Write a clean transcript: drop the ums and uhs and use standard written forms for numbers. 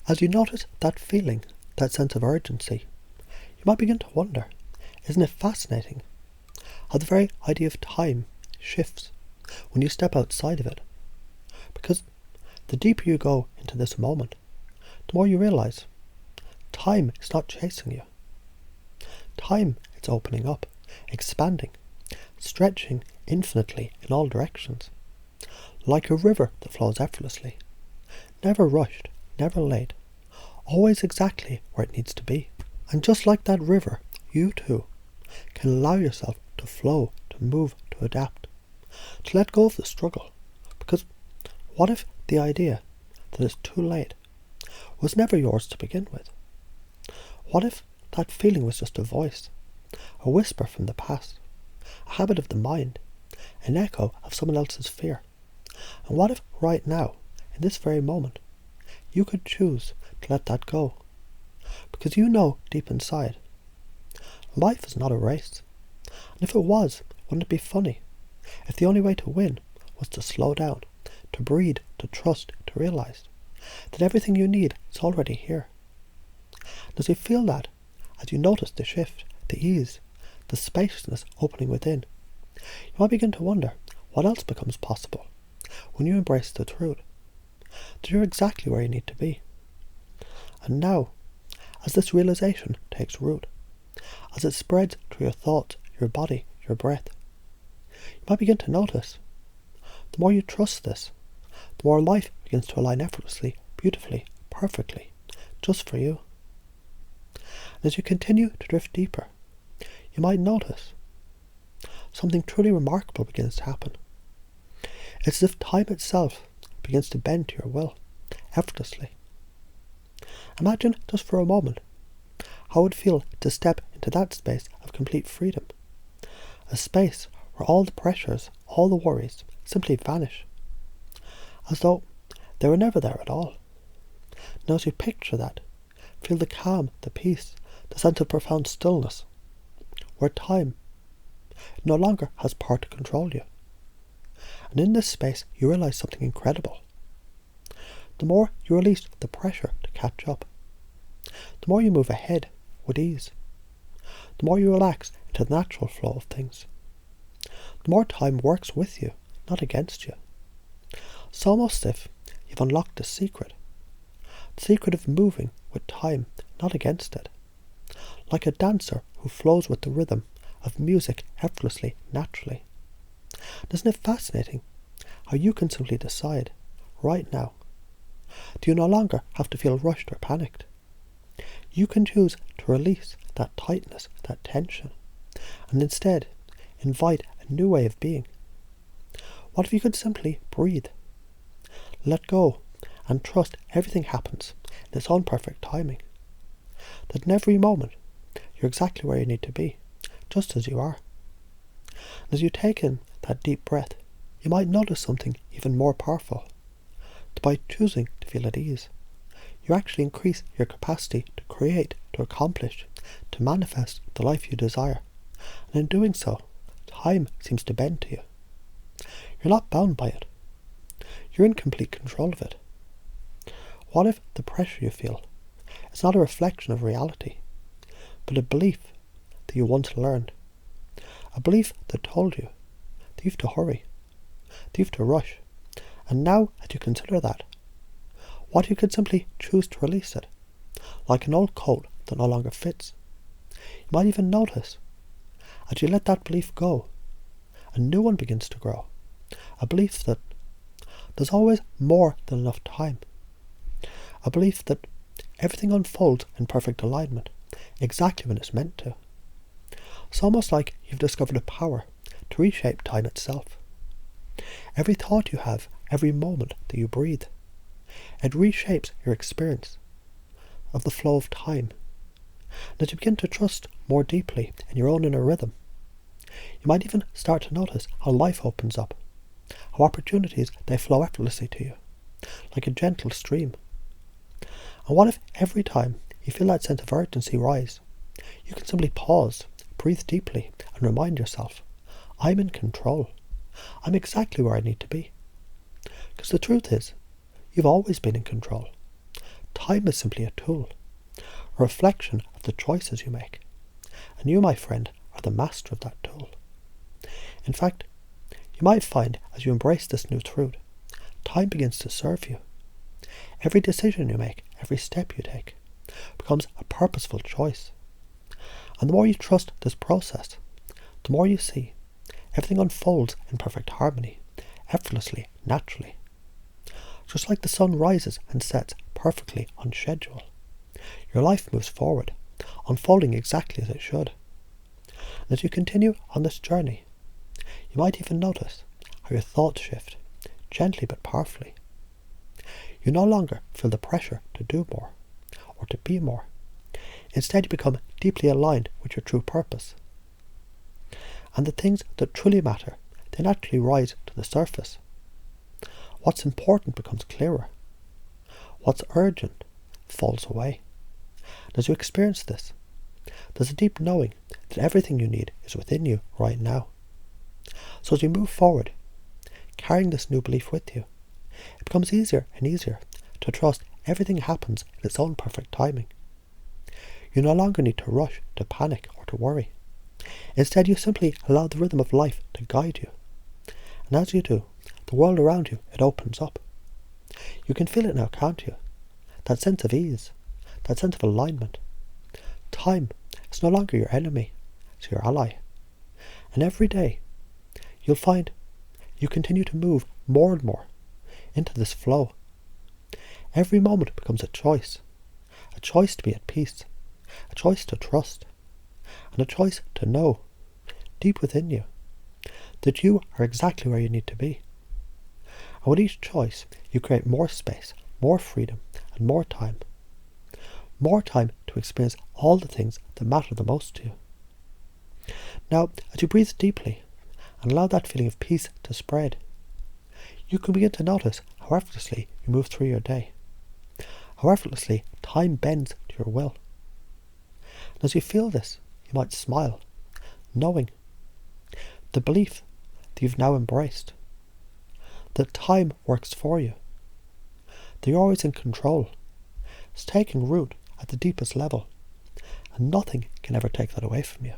As you notice that feeling, that sense of urgency, you might begin to wonder, isn't it fascinating how the very idea of time shifts when you step outside of it? Because the deeper you go into this moment, the more you realize time is not chasing you. Time is opening up, expanding, stretching infinitely in all directions, like a river that flows effortlessly, never rushed, never late, always exactly where it needs to be. And just like that river, you too can allow yourself to flow, to move, to adapt, to let go of the struggle. Because what if the idea that it's too late was never yours to begin with? What if that feeling was just a voice, a whisper from the past, a habit of the mind, an echo of someone else's fear? And what if right now, in this very moment, you could choose to let that go? Because you know deep inside, life is not a race. And if it was, wouldn't it be funny if the only way to win was to slow down, to breathe, to trust, to realize that everything you need is already here? And as you feel that, as you notice the shift, the ease, the spaciousness opening within, you might begin to wonder what else becomes possible when you embrace the truth that you're exactly where you need to be. And now, as this realization takes root, as it spreads through your thoughts, your body, your breath, you might begin to notice, the more you trust this, the more life begins to align effortlessly, beautifully, perfectly, just for you. And as you continue to drift deeper, you might notice something truly remarkable begins to happen. It's as if time itself begins to bend to your will, effortlessly. Imagine just for a moment how it would feel to step into that space of complete freedom, a space where all the pressures, all the worries simply vanish, as though they were never there at all. Now as you picture that, feel the calm, the peace, the sense of profound stillness, where time no longer has power to control you. And in this space you realize something incredible. The more you release the pressure to catch up, the more you move ahead with ease, the more you relax into the natural flow of things, the more time works with you, not against you. It's almost as if you've unlocked a secret, the secret of moving with time, not against it, like a dancer who flows with the rhythm of music effortlessly, naturally. Isn't it fascinating how you can simply decide, right now, that you no longer have to feel rushed or panicked? You can choose to release that tightness, that tension, and instead invite a new way of being. What if you could simply breathe, let go, and trust everything happens in its own perfect timing? That in every moment you're exactly where you need to be, just as you are. And as you take in that deep breath, you might notice something even more powerful. That by choosing to feel at ease, you actually increase your capacity to create, to accomplish, to manifest the life you desire. And in doing so, time seems to bend to you. You're not bound by it. You're in complete control of it. What if the pressure you feel is not a reflection of reality, but a belief that you once learned? A belief that told you that you have to hurry, that you have to rush. And now, as you consider that, what if you could simply choose to release it, like an old coat that no longer fits? You might even notice, as you let that belief go, a new one begins to grow. A belief that there's always more than enough time. A belief that everything unfolds in perfect alignment, exactly when it's meant to. It's almost like you've discovered a power to reshape time itself. Every thought you have, every moment that you breathe, it reshapes your experience of the flow of time. And as you begin to trust more deeply in your own inner rhythm, you might even start to notice how life opens up, how opportunities, they flow effortlessly to you, like a gentle stream. And what if every time you feel that sense of urgency rise, you can simply pause, breathe deeply, and remind yourself, I'm in control. I'm exactly where I need to be. Because the truth is, you've always been in control. Time is simply a tool, a reflection of the choices you make. And you, my friend, are the master of that tool. In fact, you might find as you embrace this new truth, time begins to serve you. Every decision you make, every step you take, becomes a purposeful choice. And the more you trust this process, the more you see everything unfolds in perfect harmony, effortlessly, naturally. Just like the sun rises and sets perfectly on schedule, your life moves forward, unfolding exactly as it should. And as you continue on this journey, you might even notice how your thoughts shift, gently but powerfully. You no longer feel the pressure to do more, or to be more. Instead, you become deeply aligned with your true purpose. And the things that truly matter, they naturally rise to the surface. What's important becomes clearer. What's urgent falls away. And as you experience this, there's a deep knowing that everything you need is within you right now. So as you move forward, carrying this new belief with you, it becomes easier and easier to trust everything happens in its own perfect timing. You no longer need to rush, to panic, or to worry. Instead, you simply allow the rhythm of life to guide you. And as you do, the world around you, it opens up. You can feel it now, can't you? That sense of ease, that sense of alignment. Time is no longer your enemy, it's your ally. And every day, you'll find you continue to move more and more into this flow. Every moment becomes a choice to be at peace, a choice to trust, and a choice to know, deep within you, that you are exactly where you need to be. And with each choice, you create more space, more freedom, and more time. More time to experience all the things that matter the most to you. Now, as you breathe deeply and allow that feeling of peace to spread, you can begin to notice how effortlessly you move through your day, how effortlessly time bends to your will. And as you feel this, you might smile, knowing the belief that you've now embraced, that time works for you, that you're always in control. It's taking root at the deepest level, and nothing can ever take that away from you.